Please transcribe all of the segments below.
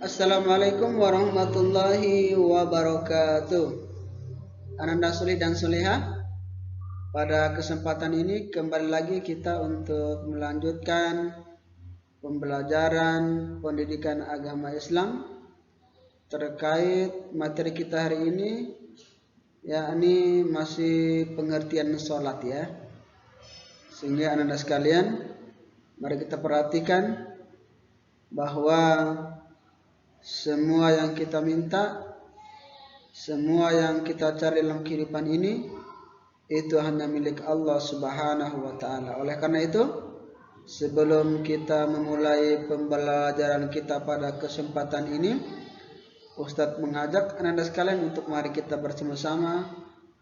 Assalamualaikum warahmatullahi wabarakatuh. Ananda Suli dan Soleha, pada kesempatan ini kembali lagi kita untuk melanjutkan pembelajaran pendidikan agama Islam terkait materi kita hari ini, yakni masih pengertian sholat ya. Sehingga Ananda sekalian, mari kita perhatikan bahwa semua yang kita minta, semua yang kita cari dalam kehidupan ini, itu hanya milik Allah Subhanahu wa Ta'ala. Oleh karena itu, sebelum kita memulai pembelajaran kita pada kesempatan ini, Ustadz mengajak Anda sekalian untuk mari kita bersama-sama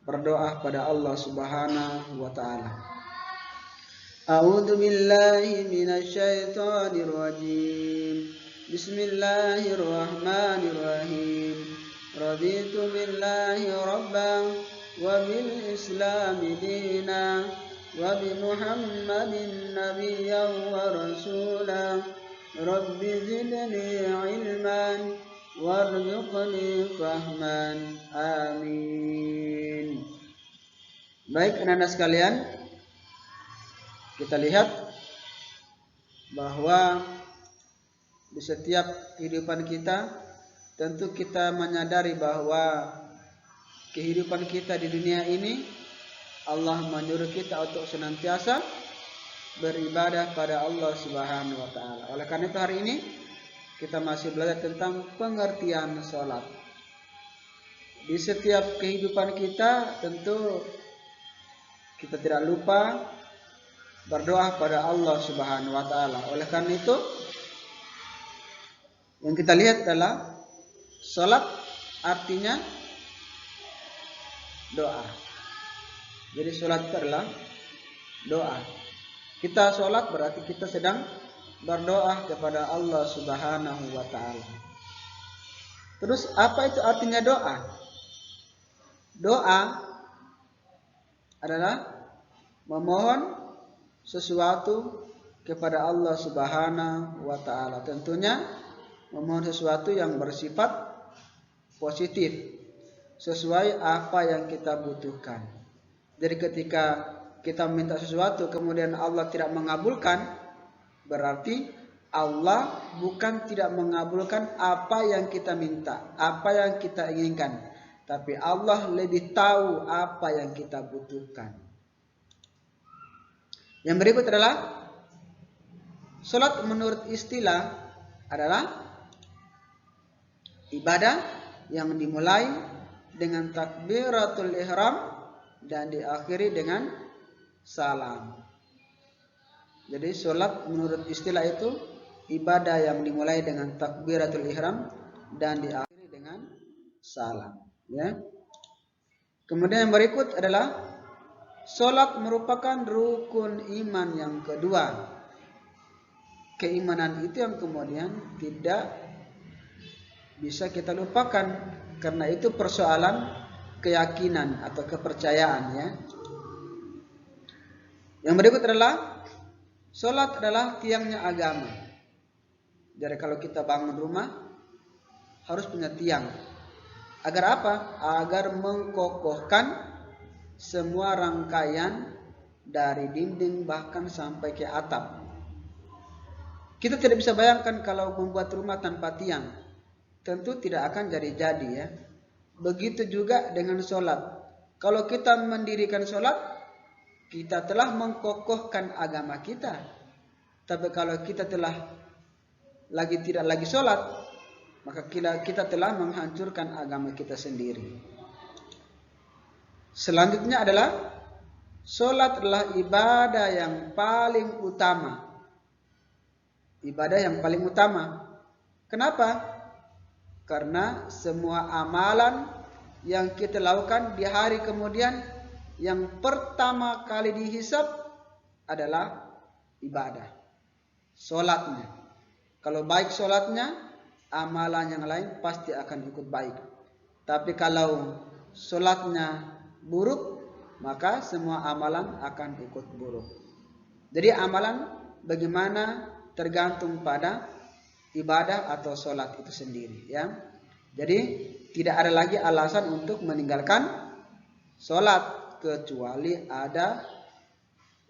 berdoa pada Allah Subhanahu wa Ta'ala. A'udzu billahi minasy syaithanir rajim. Bismillahirrahmanirrahim. Raditu billahi rabban wa bil islami dina wa bi Muhammadin nabiyyan wa rasula. Rabbi zidni ilman warzuqni fahman. Amin. Baik anak-anak sekalian, kita lihat bahwa di setiap kehidupan kita, tentu kita menyadari bahwa kehidupan kita di dunia ini, Allah menyuruh kita untuk senantiasa beribadah pada Allah Subhanahu wa Ta'ala. Oleh karena itu hari ini kita masih belajar tentang pengertian sholat. Di setiap kehidupan kita tentu kita tidak lupa berdoa pada Allah Subhanahu wa Ta'ala. Oleh karena itu yang kita lihat adalah sholat artinya doa. Jadi sholat itu adalah doa. Kita sholat berarti kita sedang berdoa kepada Allah Subhanahu wa Ta'ala. Terus apa itu artinya doa? Doa adalah memohon sesuatu kepada Allah Subhanahu wa Ta'ala. Tentunya memohon sesuatu yang bersifat positif, sesuai apa yang kita butuhkan. Jadi ketika kita minta sesuatu kemudian Allah tidak mengabulkan, berarti Allah bukan tidak mengabulkan apa yang kita minta, apa yang kita inginkan, tapi Allah lebih tahu apa yang kita butuhkan. Yang berikut adalah salat menurut istilah adalah ibadah yang dimulai dengan takbiratul ihram dan diakhiri dengan salam. Jadi sholat menurut istilah itu ibadah yang dimulai dengan takbiratul ihram dan diakhiri dengan salam. Ya. Kemudian yang berikut adalah sholat merupakan rukun iman yang kedua. Keimanan itu yang kemudian tidak bisa kita lupakan, karena itu persoalan keyakinan atau kepercayaan ya. Yang berikut adalah sholat adalah tiangnya agama. Jadi kalau kita bangun rumah harus punya tiang. Agar apa? Agar mengkokohkan semua rangkaian dari dinding bahkan sampai ke atap. Kita tidak bisa bayangkan kalau membuat rumah tanpa tiang, tentu tidak akan jadi-jadi ya. Begitu juga dengan sholat. Kalau kita mendirikan sholat, kita telah mengkokohkan agama kita. Tapi kalau kita telah tidak lagi sholat, maka kita telah menghancurkan agama kita sendiri. Selanjutnya adalah sholat adalah ibadah yang paling utama. Ibadah yang paling utama. Kenapa? Karena semua amalan yang kita lakukan di hari kemudian, yang pertama kali dihisab adalah ibadah. Sholatnya. Kalau baik sholatnya, amalan yang lain pasti akan ikut baik. Tapi kalau sholatnya buruk, maka semua amalan akan ikut buruk. Jadi amalan bagaimana tergantung pada ibadah atau sholat itu sendiri, ya. Jadi tidak ada lagi alasan untuk meninggalkan sholat kecuali ada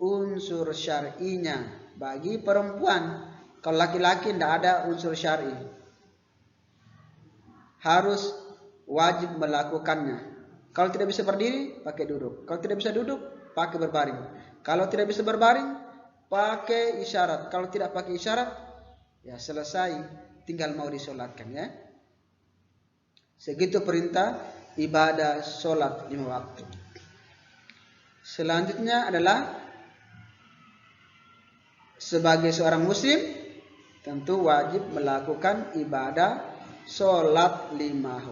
unsur syar'inya bagi perempuan. Kalau laki-laki tidak ada unsur syar'i, harus wajib melakukannya. Kalau tidak bisa berdiri, pakai duduk. Kalau tidak bisa duduk, pakai berbaring. Kalau tidak bisa berbaring, pakai isyarat. Kalau tidak pakai isyarat, ya selesai, tinggal mau disolatkan, ya. Segitu perintah ibadah sholat 5 waktu. Selanjutnya adalah sebagai seorang muslim tentu wajib melakukan ibadah sholat 5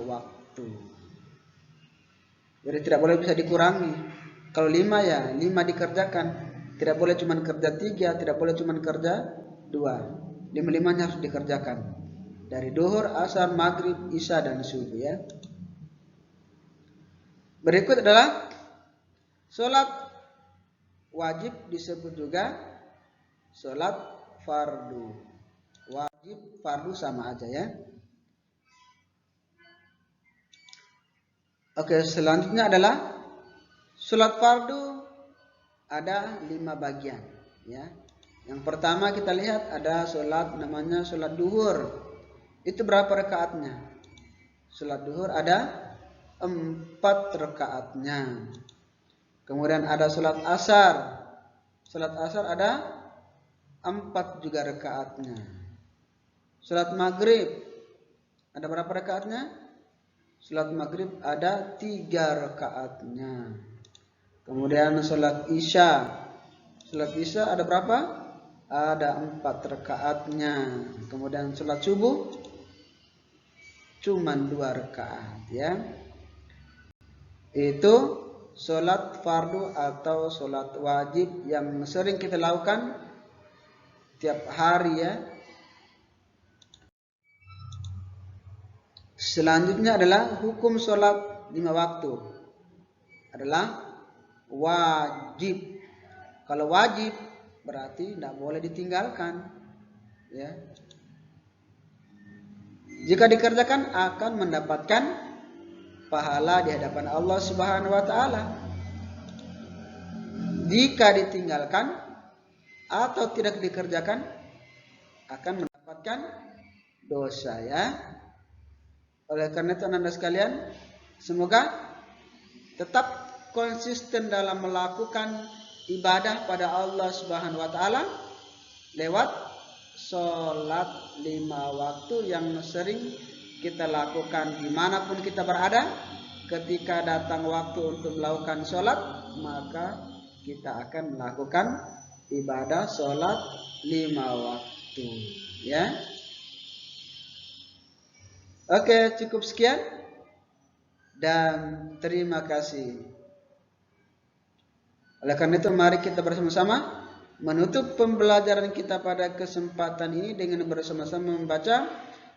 waktu. Jadi tidak boleh bisa dikurangi. Kalau 5 ya 5 dikerjakan. Tidak boleh cuma kerja 3, tidak boleh cuma kerja 2. 5-5-nya harus dikerjakan. Dari duhur, asar, maghrib, isya, dan subuh, ya. Berikut adalah sholat wajib, disebut juga sholat fardu. Wajib, fardu sama aja, ya. Oke, selanjutnya adalah sholat fardu ada 5 bagian, ya. Yang pertama kita lihat ada sholat namanya sholat duhur. Itu berapa rakaatnya? Sholat duhur ada 4 rakaatnya. Kemudian ada sholat asar. Sholat asar ada 4 juga rakaatnya. Sholat maghrib ada berapa rakaatnya? Sholat maghrib ada 3 rakaatnya. Kemudian sholat isya. Sholat isya ada berapa? Ada 4 rakaatnya. Kemudian sholat subuh cuman 2 rakaat, ya. Itu sholat fardu atau sholat wajib yang sering kita lakukan tiap hari, ya. Selanjutnya adalah hukum sholat 5 waktu adalah wajib. Kalau wajib berarti tidak boleh ditinggalkan, ya. Jika dikerjakan akan mendapatkan pahala di hadapan Allah Subhanahu wa taala. Jika ditinggalkan atau tidak dikerjakan akan mendapatkan dosa, ya. Oleh karena itu Anda sekalian, semoga tetap konsisten dalam melakukan ibadah pada Allah Subhanahu wa taala lewat sholat 5 waktu yang sering kita lakukan dimanapun kita berada. Ketika datang waktu untuk melakukan sholat, maka kita akan melakukan ibadah sholat 5 waktu, ya. Oke, cukup sekian dan terima kasih. Oleh karena itu mari kita bersama-sama menutup pembelajaran kita pada kesempatan ini dengan bersama-sama membaca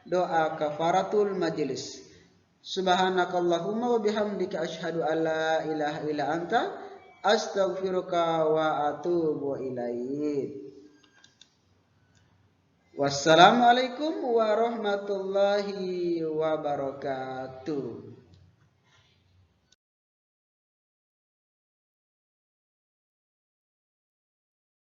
doa kafaratul majelis. Subhanakallahumma wa bihamdika asyhadu an la ilaha illa anta astaghfiruka wa atubu ilaik. Wassalamualaikum warahmatullahi wabarakatuh.